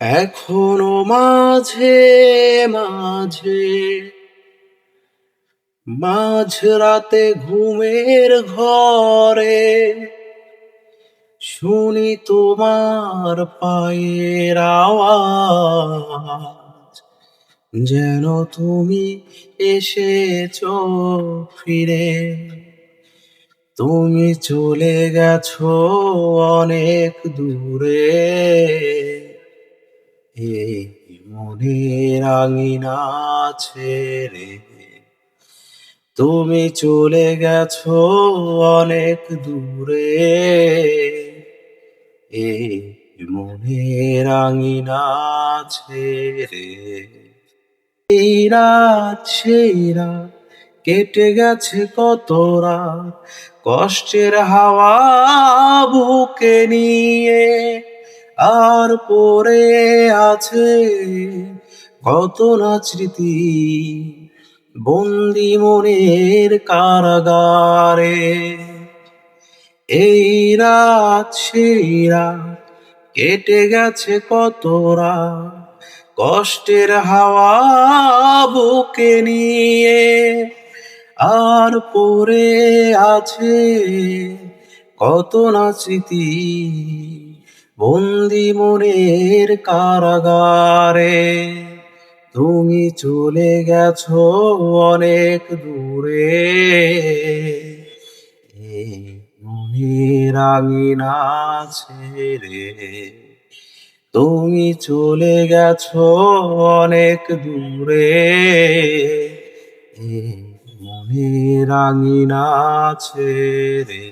এখনো মাঝে মাঝে মাঝরাতে ঘুমের ঘরে শুনি তোমার পায়ের আওয়াজ, যেন তুমি এসেছো ফিরে। তুমি চলে গেছো অনেক দূরে, এই মনের আঙিনা ছেড়ে। তুমি চলে গেছো অনেক দূরে, এই মনের আঙিনা ছেড়ে। এই রাত সেই রাত কেটে গেছে কত রাত, কষ্টের হাওয়া বুকে নিয়ে। আর পড়ে আছে কত না স্মৃতি, বন্দি মনের কারাগারে। এই রাত সেই রাত কেটে গেছে কত রাত, কষ্টের হাওয়া বুকে নিয়ে। আর পড়ে আছে কত না স্মৃতি, বন্দি মনের কারাগারে। তুমি চলে গেছো অনেক দূরে, এই মনের আঙিনা ছেড়ে। তুমি চলে গেছো অনেক দূরে, এই মনের আঙিনা ছেড়ে।